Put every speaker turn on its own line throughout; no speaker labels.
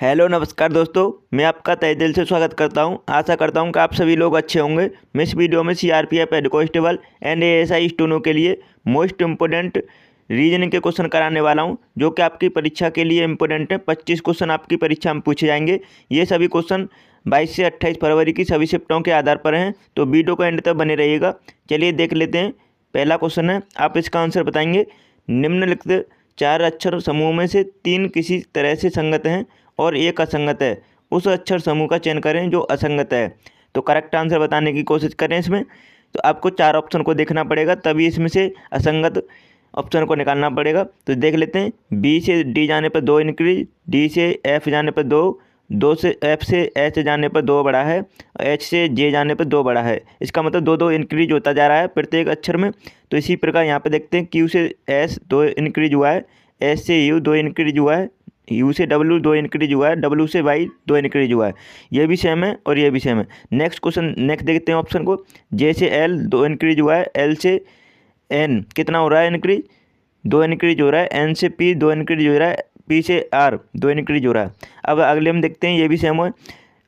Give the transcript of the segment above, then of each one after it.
Hello नमस्कार दोस्तों, मैं आपका तहे दिल से स्वागत करता हूं। आशा करता हूं कि आप सभी लोग अच्छे होंगे। मैं इस वीडियो में CRPF head constable and ASI students के लिए मोस्ट इम्पोर्टेंट रीजनिंग के क्वेश्चन कराने वाला हूं, जो कि आपकी परीक्षा के लिए इम्पोर्टेंट है। 25 क्वेश्चन आपकी परीक्षा में पूछे जाएंगे। ये सभी क्वेश्चन 22 से 28 फरवरी की सभी शिफ्टों के आधार पर हैं, तो वीडियो को एंड तक बने रहिएगा। चलिए देख लेते हैं। पहला क्वेश्चन है, आप इसका आंसर बताएंगे। निम्नलिखित 4 अक्षर समूह में से 3 किसी तरह से संगत हैं और एक असंगत है। उस अक्षर समूह का चयन करें जो असंगत है। तो करेक्ट आंसर बताने की कोशिश करें इसमें। तो आपको 4 ऑप्शन को देखना पड़ेगा, तभी इसमें से असंगत ऑप्शन को निकालना पड़ेगा। तो देख लेते हैं। बी से डी जाने पर 2 इंक्रीज, डी से एफ जाने पर 2, 2 से एफ से एच जाने पर 2 बड़ा है, एच से जे जाने पर 2 बड़ा है। इसका मतलब 2 इंक्रीज होता जा रहा है प्रत्येक अक्षर में। तो इसी प्रकार यहाँ पे देखते हैं, क्यू से एस 2 इंक्रीज हुआ है, एस से यू 2 इंक्रीज हुआ है, यू से डब्ल्यू 2 इंक्रीज हुआ है, डब्ल्यू से वाई 2 इंक्रीज हुआ है। ये भी सेम है और ये भी सेम है। नेक्स्ट क्वेश्चन, नेक्स्ट देखते हैं ऑप्शन को। जे से एल 2 इंक्रीज हुआ है, एल से एन कितना हो रहा है इंक्रीज, 2 इंक्रीज हो रहा है, एन से पी 2 इंक्रीज हो रहा है, पी से आर 2 इंक्रीज हो रहा है। अब अगले में देखते हैं, ये भी सेम है।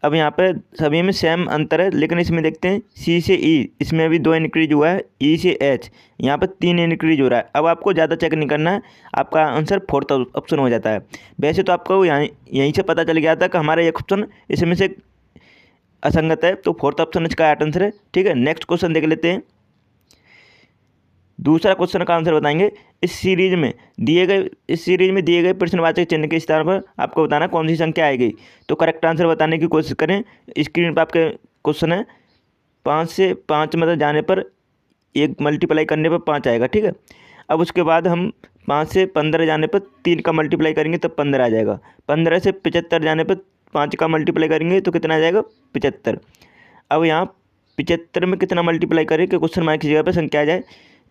अब यहाँ पे सभी में सेम अंतर है, लेकिन इसमें देखते हैं सी से ई, इसमें भी 2 इंक्रीज हुआ है, ई से एच यहाँ पर 3 इंक्रीज हो रहा है। अब आपको ज़्यादा चेक नहीं करना है, आपका आंसर फोर्थ ऑप्शन हो जाता है। वैसे तो आपको यहीं से पता चल गया था कि हमारा एक ऑप्शन इसमें से असंगत है, तो फोर्थ ऑप्शन इसका राइट आंसर है। ठीक है, नेक्स्ट क्वेश्चन देख लेते हैं। दूसरा क्वेश्चन का आंसर बताएंगे। इस सीरीज में दिए गए प्रश्नवाचक चिन्ह के स्थान पर आपको बताना कौन सी संख्या आएगी। तो करेक्ट आंसर बताने की कोशिश करें। स्क्रीन पर आपके क्वेश्चन है। 5 से 5 मतलब जाने पर 1 मल्टीप्लाई करने पर 5 आएगा। ठीक है, अब उसके बाद हम 5 से 15 जाने पर 3 का मल्टीप्लाई करेंगे तब 15 आ जाएगा। 15 से 75 जाने पर 5 का मल्टीप्लाई करेंगे तो कितना आ जाएगा, 75। अब यहाँ 75 में कितना मल्टीप्लाई करें कि क्वेश्चन मार्क की जगह पर संख्या आ जाए।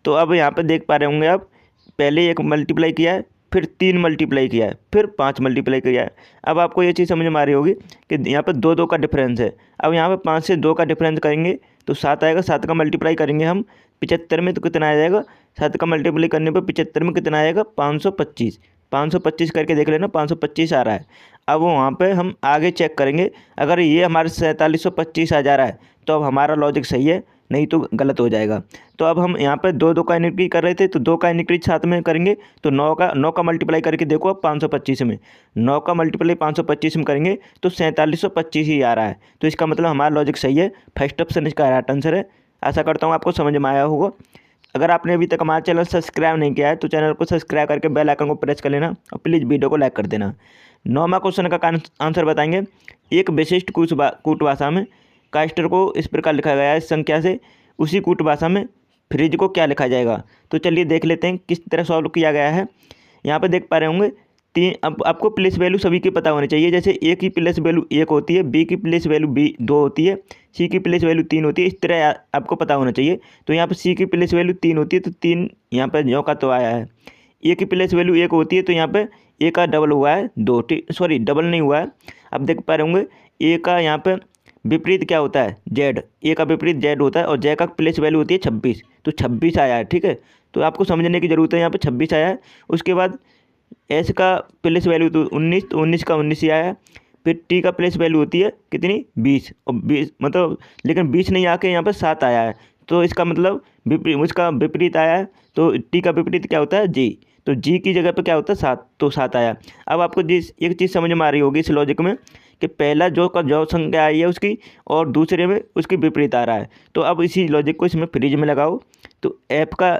तो अब यहाँ पर देख पा रहे होंगे आप, पहले 1 मल्टीप्लाई किया है, फिर 3 मल्टीप्लाई किया है, फिर 5 मल्टीप्लाई किया है। अब आपको ये चीज़ समझ में आ रही होगी कि यहाँ पर 2 2 का डिफरेंस है। अब यहाँ पर 5 से 2 का डिफरेंस करेंगे तो 7 आएगा। 7 का मल्टीप्लाई करेंगे हम 75 में तो कितना आ जाएगा, 7 का मल्टीप्लाई करने पर 75 में कितना आएगा, 525। 525 करके देख लेना, 525 आ रहा है। अब वहाँ पे हम आगे चेक करेंगे। अगर ये हमारे 4725 आ जा रहा है तो अब हमारा लॉजिक सही है, नहीं तो गलत हो जाएगा। तो अब हम यहाँ पे 2 2 का इंक्रीज कर रहे थे, तो 2 का इंक्रीज साथ में करेंगे तो 9 का मल्टीप्लाई करके देखो अब 525 में, 9 का मल्टीप्लाई 525 में करेंगे तो 4725 ही आ रहा है। तो इसका मतलब हमारा लॉजिक सही है। फर्स्ट ऑप्शन इसका राइट आंसर है। आशा करता हूँ आपको समझ में आया होगा। अगर आपने अभी तक हमारा चैनल सब्सक्राइब नहीं किया है तो चैनल को सब्सक्राइब करके बेल आइकन को प्रेस कर लेना और प्लीज़ वीडियो को लाइक कर देना। 9वां क्वेश्चन का आंसर बताएंगे। एक विशिष्ट कूट भाषा में कास्टर को इस प्रकार लिखा गया है इस संख्या से, उसी कूट भाषा में फ्रिज को क्या लिखा जाएगा। तो चलिए देख लेते हैं किस तरह सॉल्व किया गया है। यहाँ पे देख पा रहे होंगे 3। अब आपको प्लेस वैल्यू सभी की पता होनी चाहिए। जैसे ए की प्लेस वैल्यू 1 होती है, बी की प्लेस वैल्यू 2 होती है, सी की प्लेस वैल्यू 3 होती है। इस तरह आपको पता होना चाहिए। तो यहाँ पर सी की प्लेस वैल्यू 3 होती है, तो 3 यहाँ पर ज्यों का तो आया है। ए की प्लेस वैल्यू 1 होती है, तो यहाँ पे ए का डबल हुआ है 2, सॉरी डबल नहीं हुआ है। अब देख पा रहे होंगे ए का यहाँ पे विपरीत क्या होता है, जेड। ए का विपरीत जेड होता है और जे का प्लेस वैल्यू होती है 26, तो 26 आया है। ठीक है, तो आपको समझने की ज़रूरत है। यहाँ पे 26 आया है। उसके बाद एस का प्लेस वैल्यू तो 19, तो 19 का 19 ही आया है। फिर टी का प्लेस वैल्यू होती है कितनी, 20, और 20 मतलब, लेकिन 20 नहीं आके यहाँ पर 7 आया है। तो इसका मतलब उसका विपरीत आया है। तो टी का विपरीत क्या होता है, जी। तो जी की जगह पे क्या होता है 7, तो 7 आया। अब आपको एक चीज़ समझ में आ रही होगी इस लॉजिक में कि पहला जो संख्या आई है उसकी और दूसरे में उसकी विपरीत आ रहा है। तो अब इसी लॉजिक को इसमें फ्रिज में लगाओ। तो एफ का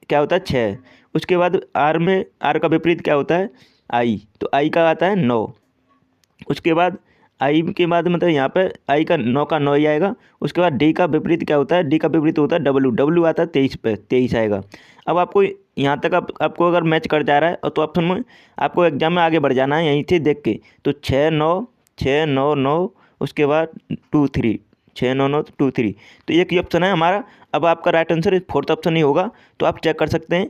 क्या होता है 6, उसके बाद आर का विपरीत क्या होता है, आई। तो आई का आता है 9। उसके बाद आई के बाद मतलब यहाँ पे आई का 9 का 9 ही आएगा। उसके बाद डी का विपरीत क्या होता है, डी का विपरीत होता है डब्ल्यू आता है 23 पे, 23 आएगा। अब आपको यहाँ तक आपको अगर मैच कर जा रहा है और तो ऑप्शन में आपको एग्जाम में आगे बढ़ जाना है यहीं से देख के। तो 6 9 6 9 9, उसके बाद 2 3, 6 9 9 2 3, तो एक ही ऑप्शन है हमारा। अब आपका राइट आंसर फोर्थ ऑप्शन ही होगा, तो आप चेक कर सकते हैं।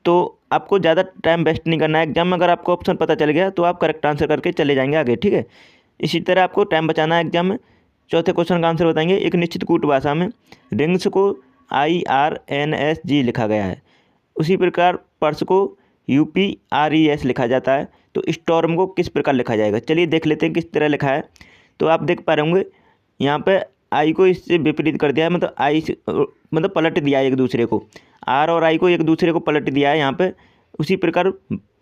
तो आपको ज़्यादा टाइम वेस्ट नहीं करना है। एग्जाम में अगर आपको ऑप्शन पता चल गया तो आप करेक्ट आंसर करके चले जाएंगे आगे। ठीक है, इसी तरह आपको टाइम बचाना है एग्जाम में। चौथे क्वेश्चन का आंसर बताएंगे। एक निश्चित कूट भाषा में रिंग्स को IRNSG लिखा गया है, उसी प्रकार पर्स को UPRES लिखा जाता है। तो स्टॉर्म को किस प्रकार लिखा जाएगा, चलिए देख लेते हैं किस तरह लिखा है। तो आप देख पा रहे होंगे यहाँ पे आई को इससे विपरीत कर दिया है, मतलब आई से मतलब पलट दिया है एक दूसरे को, आर और आई को एक दूसरे को पलट दिया है यहाँ पे। उसी प्रकार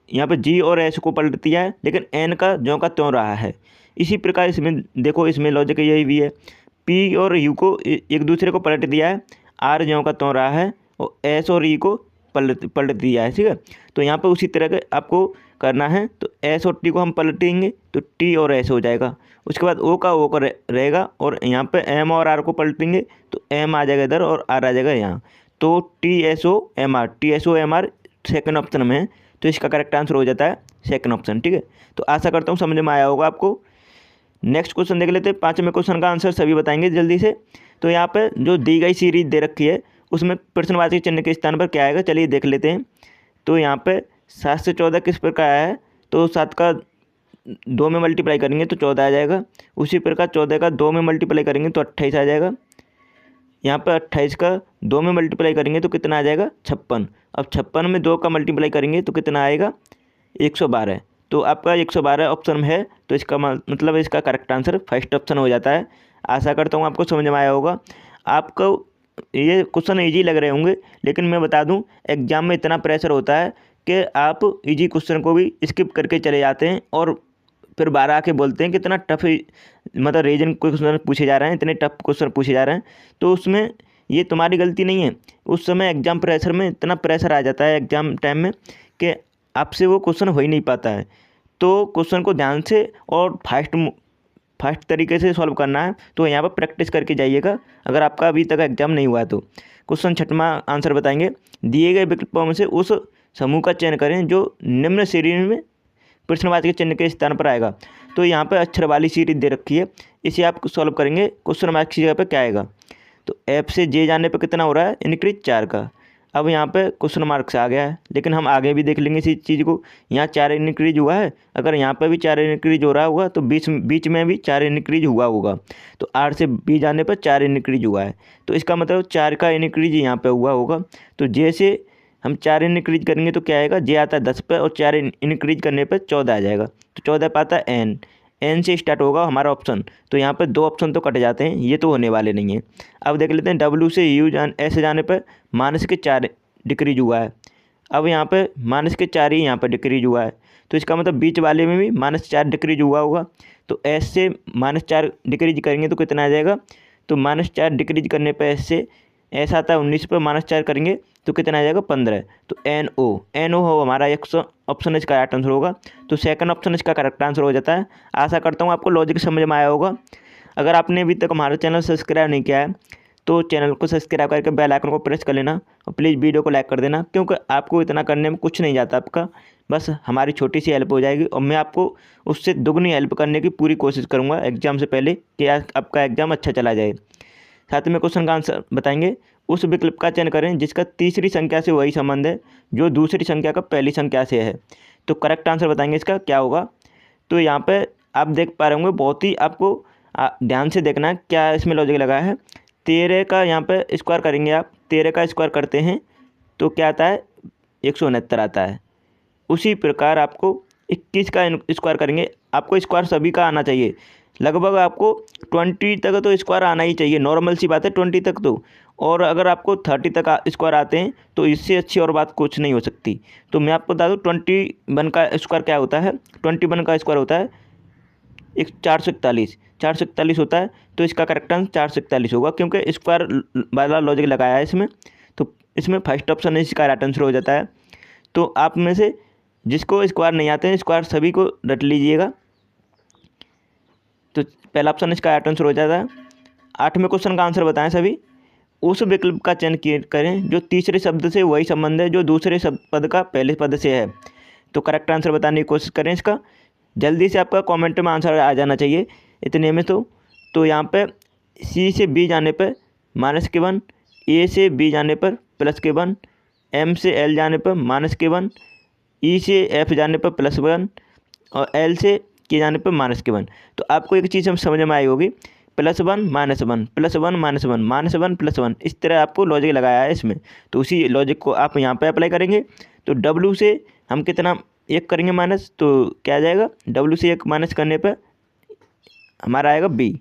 यहाँ पे जी और एस को पलट दिया है, लेकिन एन का ज्यों का त्यों रहा है। इसी प्रकार इसमें देखो, इसमें लॉजिक यही भी है, पी और यू को एक दूसरे को पलट दिया है, आर ज्यों का त्यों रहा है, और एस और ई को पलट दिया है, ठीक है। तो यहाँ पे उसी तरह के आपको करना है। तो एस और टी को हम पलटेंगे तो टी और एस हो जाएगा। उसके बाद ओ का रहेगा, और यहाँ पे एम और आर को पलटेंगे तो एम आ जाएगा इधर और आर आ जाएगा यहाँ। तो T S O M R, T S O M R second option में है, तो इसका करेक्ट आंसर हो जाता है सेकेंड ऑप्शन, ठीक है। तो आशा करता हूँ समझ में आया होगा आपको। नेक्स्ट क्वेश्चन देख लेते हैं। 5वें क्वेश्चन का आंसर सभी बताएंगे जल्दी से। तो यहाँ पे जो दी गई सीरीज दे रखी है उसमें प्रश्नवाचक चिन्ह के स्थान पर क्या आएगा, चलिए देख लेते हैं। तो यहाँ पे 7 से 14 किस प्रकार आया है, तो 7 का 2 में मल्टीप्लाई करेंगे तो 14 आ जाएगा। उसी प्रकार 14 का 2 में मल्टीप्लाई करेंगे तो 28 आ जाएगा। यहाँ पर 28 का 2 में मल्टीप्लाई करेंगे तो कितना आ जाएगा, 56। अब 56 में 2 का मल्टीप्लाई करेंगे तो कितना आएगा, 112। तो आपका 112 ऑप्शन में है, तो इसका मतलब इसका करेक्ट आंसर फर्स्ट ऑप्शन हो जाता है। आशा करता हूँ आपको समझ में आया होगा। आपको ये क्वेश्चन इजी लग रहे होंगे, लेकिन मैं बता दूं एग्जाम में इतना प्रेशर होता है कि आप इजी क्वेश्चन को भी स्किप करके चले जाते हैं और फिर बाहर आके बोलते हैं कि इतना टफ मतलब रीजन क्वेश्चन पूछे जा रहे हैं, इतने टफ क्वेश्चन पूछे जा रहे हैं। तो उसमें ये तुम्हारी गलती नहीं है, उस समय एग्जाम प्रेशर में इतना प्रेशर आ जाता है एग्जाम टाइम में कि आपसे वो क्वेश्चन हो ही नहीं पाता है। तो क्वेश्चन को ध्यान से और फास्ट तरीके से सॉल्व करना है। तो यहाँ पर प्रैक्टिस करके जाइएगा अगर आपका अभी तक एग्जाम नहीं हुआ है तो। क्वेश्चन 6वां आंसर बताएंगे। दिए गए विकल्पों में से उस समूह का चयन करें जो निम्न सीरीज में प्रश्नवाचक चिन्ह के स्थान पर आएगा। तो यहाँ पर अक्षर वाली सीरीज दे रखी है, इसे आप सॉल्व करेंगे। क्वेश्चन मार्क की जगह पर क्या आएगा, तो एफ से जे जाने पर कितना हो रहा है, इंक्रीज 4 का। अब यहाँ पे क्वेश्चन मार्क्स आ गया है, लेकिन हम आगे भी देख लेंगे इसी चीज़ को। यहाँ 4 इंक्रीज हुआ है, अगर यहाँ पे भी 4 इंक्रीज हो रहा होगा तो बीच में भी 4 इंक्रीज हुआ होगा। तो आर से बी जाने पर 4 इंक्रीज हुआ है, तो इसका मतलब 4 का इंक्रीज यहाँ पे हुआ होगा। तो जे से हम 4 इंक्रीज करेंगे तो क्या आएगा, जे आता है 10 पे और 4 इंक्रीज करने पर 14 आ जाएगा। तो 14 पे आता है एन से स्टार्ट होगा हमारा ऑप्शन। तो यहाँ पे 2 ऑप्शन तो कट जाते हैं, ये तो होने वाले नहीं है। अब देख लेते हैं डब्ल्यू से यू एस जाने पर माइनस के 4 डिक्रीज हुआ है। अब यहाँ पे माइनस के 4 ही यहाँ पर डिक्रीज हुआ है, तो इसका मतलब बीच वाले में भी -4 डिक्रीज हुआ होगा। तो एस से -4 डिक्रीज करेंगे तो कितना आ जाएगा, तो -4 डिक्रीज करने पर एस से एस आता है 19 पर -4 करेंगे तो कितना आ जाएगा 15। तो एन ओ हो हमारा ऑप्शन इसका राइट आंसर होगा। तो सेकंड ऑप्शन इसका करेक्ट आंसर हो जाता है। आशा करता हूँ आपको लॉजिक समझ में आया होगा। अगर आपने अभी तक हमारा चैनल सब्सक्राइब नहीं किया है तो चैनल को सब्सक्राइब करके बेल आइकन को प्रेस कर लेना और प्लीज़ वीडियो को लाइक कर देना, क्योंकि आपको इतना करने में कुछ नहीं जाता आपका, बस हमारी छोटी सी हेल्प हो जाएगी और मैं आपको उससे दुगनी हेल्प करने की पूरी कोशिश करूँगा एग्जाम से पहले कि आपका एग्जाम अच्छा चला जाए। साथ में क्वेश्चन का आंसर बताएंगे। उस विकल्प का चयन करें जिसका तीसरी संख्या से वही संबंध है जो दूसरी संख्या का पहली संख्या से है। तो करेक्ट आंसर बताएंगे इसका क्या होगा। तो यहाँ पे आप देख पा रहे होंगे, बहुत ही आपको ध्यान से देखना है क्या इसमें लॉजिक लगा है। 13 का यहाँ पे स्क्वायर करेंगे आप, 13 का स्क्वायर करते हैं तो क्या आता है, 169 आता है। उसी प्रकार आपको 21 का स्क्वायर करेंगे, आपको स्क्वायर सभी का आना चाहिए, लगभग आपको 20 तक तो स्क्वायर आना ही चाहिए, नॉर्मल सी बात है 20 तक तो। और अगर आपको 30 तक स्क्वायर आते हैं तो इससे अच्छी और बात कुछ नहीं हो सकती। तो मैं आपको बता दूँ 21 का स्क्वायर क्या होता है। 21 का स्क्वायर होता है 441 होता है। तो इसका करेक्ट आंसर 441 होगा, क्योंकि स्क्वायर वाला लॉजिक लगाया है इसमें। तो इसमें फर्स्ट ऑप्शन इसका राइट आंसर हो जाता है। तो आप में से जिसको स्क्वायर नहीं आते हैं, स्क्वायर सभी को रट लीजिएगा। तो पहला ऑप्शन इसका राइट आंसर हो जाता है। 8वें क्वेश्चन का आंसर बताएं सभी। उस विकल्प का चयन करें जो तीसरे शब्द से वही संबंध है जो दूसरे पद का पहले पद से है। तो करेक्ट आंसर बताने की कोशिश करें इसका। जल्दी से आपका कमेंट में आंसर आ जाना चाहिए इतने में। तो यहाँ पे सी से बी जाने पर -1, ए से बी जाने पर +1, एम से एल जाने पर -1, ई से एफ जाने पर +1 और एल से के जाने पर -1। तो आपको एक चीज़ समझ में आई होगी, +1 -1 +1 -1 +1, इस तरह आपको लॉजिक लगाया है इसमें। तो उसी लॉजिक को आप यहाँ पे अप्लाई करेंगे। तो डब्ल्यू से हम कितना एक करेंगे माइनस तो क्या आ जाएगा, W से एक माइनस करने पर हमारा आएगा B।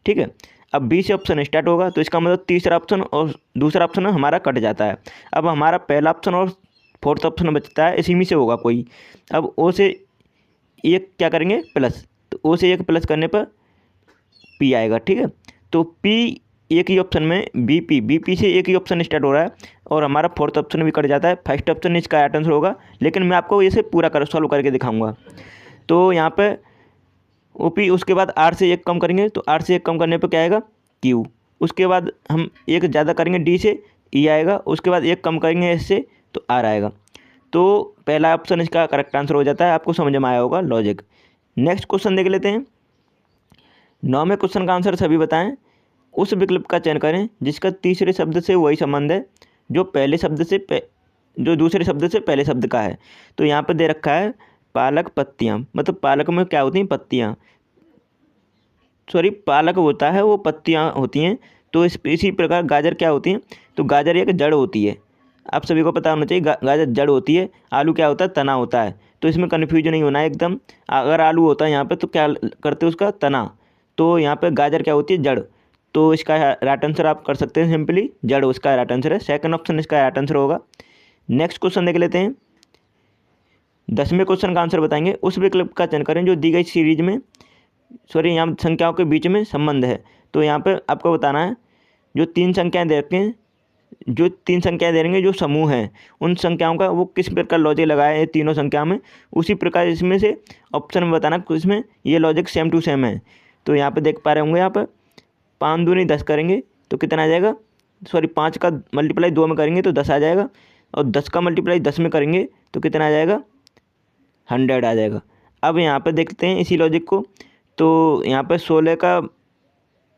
ठीक है, अब B से ऑप्शन स्टार्ट होगा तो इसका मतलब तीसरा ऑप्शन और दूसरा ऑप्शन हमारा कट जाता है। अब हमारा पहला ऑप्शन और फोर्थ ऑप्शन बचता है, इसी में से होगा कोई। अब O से एक क्या करेंगे प्लस, तो O से एक प्लस करने पर P आएगा। ठीक है, तो P एक ही ऑप्शन में BP से एक ही ऑप्शन स्टार्ट हो रहा है और हमारा फोर्थ ऑप्शन भी कट जाता है। फर्स्ट ऑप्शन इसका राइट आंसर होगा, लेकिन मैं आपको इसे पूरा सॉल्व करके दिखाऊंगा। तो यहाँ पे OP, उसके बाद R से एक कम करेंगे तो R से एक कम करने पर क्या आएगा Q। उसके बाद हम एक ज़्यादा करेंगे D से E आएगा, उसके बाद एक कम करेंगे S से तो R आएगा। तो पहला ऑप्शन इसका करेक्ट आंसर हो जाता है। आपको समझ में आया होगा लॉजिक। नेक्स्ट क्वेश्चन देख लेते हैं। 9वें क्वेश्चन का आंसर सभी बताएं। उस विकल्प का चयन करें जिसका तीसरे शब्द से वही संबंध है जो जो दूसरे शब्द से पहले शब्द का है। तो यहाँ पर दे रखा है पालक पत्तियाँ, मतलब पालक में क्या होती हैं पत्तियाँ, सॉरी पालक होता है वो पत्तियाँ होती हैं। तो इसी प्रकार गाजर क्या होती हैं, तो गाजर एक जड़ होती है। आप सभी को पता होना चाहिए गाजर जड़ होती है। आलू क्या होता है, तना होता है। तो इसमें कन्फ्यूजन नहीं होना है एकदम। अगर आलू होता है यहाँ पे तो क्या करते हैं उसका तना, तो यहाँ पे गाजर क्या होती है जड़। तो इसका राइट आंसर आप कर सकते हैं सिंपली जड़, उसका राइट आंसर है। सेकंड ऑप्शन इसका राइट आंसर होगा। नेक्स्ट क्वेश्चन देख लेते हैं। 10वें क्वेश्चन का आंसर बताएंगे। उस विकल्प का चयन करें जो दी गई सीरीज में, सॉरी यहाँ संख्याओं के बीच में संबंध है। तो यहाँ पे आपको बताना है जो तीन संख्याएं दे रखे हैं, जो तीन संख्याएं दे देंगे जो समूह हैं, उन संख्याओं का वो किस प्रकार लॉजिक लगाया है तीनों संख्या में, उसी प्रकार इसमें से ऑप्शन में बताना इसमें ये लॉजिक सेम टू सेम है। तो यहाँ पे देख पा रहे होंगे, यहाँ पर 5 दूनी 10 करेंगे तो कितना आ जाएगा, सॉरी 5 का मल्टीप्लाई 2 में करेंगे तो 10 आ जाएगा, और 10 का मल्टीप्लाई 10 में करेंगे तो कितना आ जाएगा 100 आ जाएगा। अब यहाँ पर देखते हैं इसी लॉजिक को। तो यहाँ पर 16 का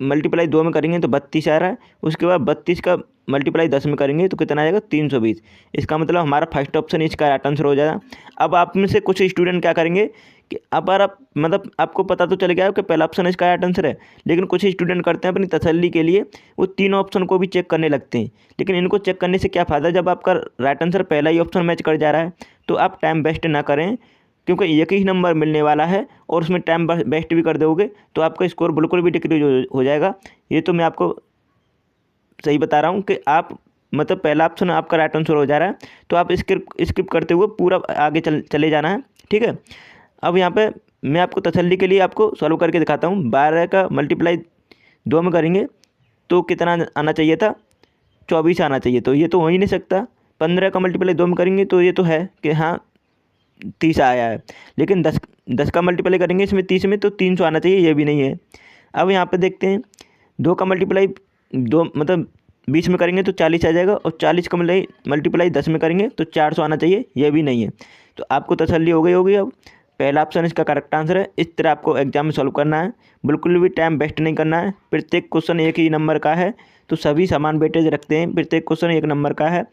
मल्टीप्लाई 2 में करेंगे तो 32 आ रहा है। उसके बाद 32 का मल्टीप्लाई 10 में करेंगे तो कितना आ जाएगा 320। इसका मतलब हमारा फर्स्ट ऑप्शन इसका राइट आंसर हो जाएगा। अब आप में से कुछ स्टूडेंट क्या करेंगे कि अब आप मतलब आपको पता तो चल गया कि पहला ऑप्शन इसका राइट आंसर है, लेकिन कुछ स्टूडेंट करते हैं अपनी तसल्ली के लिए वो तीनों ऑप्शन को भी चेक करने लगते हैं। लेकिन इनको चेक करने से क्या फ़ायदा, जब आपका राइट आंसर पहला ही ऑप्शन मैच कर जा रहा है। तो आप टाइम वेस्ट ना करें, क्योंकि एक ही नंबर मिलने वाला है और उसमें टाइम वेस्ट भी कर दोगे तो आपका स्कोर बिल्कुल भी डिक्रीज हो जाएगा। ये तो मैं आपको सही बता रहा हूँ कि आप मतलब पहला ऑप्शन आपका राइट आंसर हो जा रहा है तो आप स्किप करते हुए पूरा आगे चले जाना है। ठीक है, अब यहाँ पे मैं आपको तसल्ली के लिए आपको सॉल्व करके दिखाता हूँ। 12 का मल्टीप्लाई 2 में करेंगे तो कितना आना चाहिए था, 24 आना चाहिए। तो ये तो हो ही नहीं सकता। 15 का मल्टीप्लाई 2 में करेंगे तो ये तो है कि हाँ 30 आया है, लेकिन 10 का मल्टीप्लाई करेंगे इसमें 30 में तो 300 आना चाहिए, ये भी नहीं है। अब यहाँ पे देखते हैं 2 का मल्टीप्लाई 2 मतलब 20 में करेंगे तो 40 आ जाएगा, और 40 का मल्टीप्लाई 10 में करेंगे तो 400 आना चाहिए, ये भी नहीं है। तो आपको तसल्ली हो गई होगी। अब पहला ऑप्शन इसका करेक्ट आंसर है। इस तरह आपको एग्जाम में सॉल्व करना है, बिल्कुल भी टाइम वेस्ट नहीं करना है। प्रत्येक क्वेश्चन एक ही नंबर का है तो सभी समान वेटेज रखते हैं, प्रत्येक क्वेश्चन एक नंबर का है।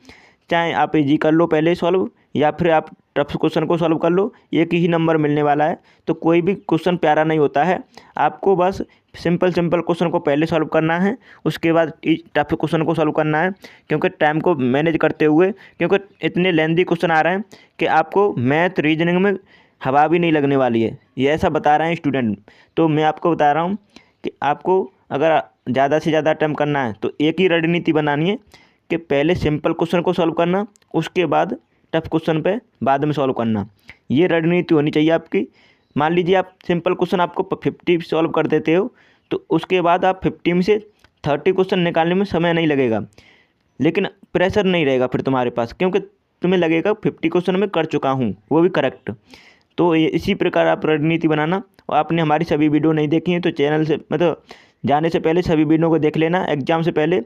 चाहे आप इजी कर लो पहले सॉल्व या फिर आप टफ क्वेश्चन को सॉल्व कर लो, एक ही नंबर मिलने वाला है। तो कोई भी क्वेश्चन प्यारा नहीं होता है। आपको बस सिंपल क्वेश्चन को पहले सॉल्व करना है, उसके बाद टफ क्वेश्चन को सॉल्व करना है। क्योंकि टाइम को मैनेज करते हुए, क्योंकि इतने लेंथी क्वेश्चन आ रहे हैं कि आपको मैथ रीजनिंग में हवा भी नहीं लगने वाली है, ये ऐसा बता रहे हैं स्टूडेंट। तो मैं आपको बता रहा हूँ कि आपको अगर ज़्यादा से ज़्यादा अटेम्प्ट करना है तो एक ही रणनीति बनानी है कि पहले सिंपल क्वेश्चन को सॉल्व करना, उसके बाद टफ क्वेश्चन पे बाद में सॉल्व करना। ये रणनीति होनी चाहिए आपकी। मान लीजिए आप सिंपल क्वेश्चन आपको 50 सॉल्व कर देते हो तो उसके बाद आप 50 में से 30 क्वेश्चन निकालने में समय नहीं लगेगा, लेकिन प्रेशर नहीं रहेगा फिर तुम्हारे पास, क्योंकि तुम्हें लगेगा 50 क्वेश्चन में कर चुका हूँ, वो भी करेक्ट। तो ये इसी प्रकार आप रणनीति बनाना। और आपने हमारी सभी वीडियो नहीं देखी हैं तो चैनल से मतलब जाने से पहले सभी वीडियो को देख लेना एग्जाम से पहले।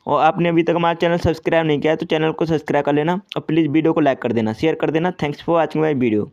और आपने अभी तक हमारा चैनल सब्सक्राइब नहीं किया है तो चैनल को सब्सक्राइब कर लेना, और प्लीज़ वीडियो को लाइक कर देना, शेयर कर देना। Thanks for watching my video.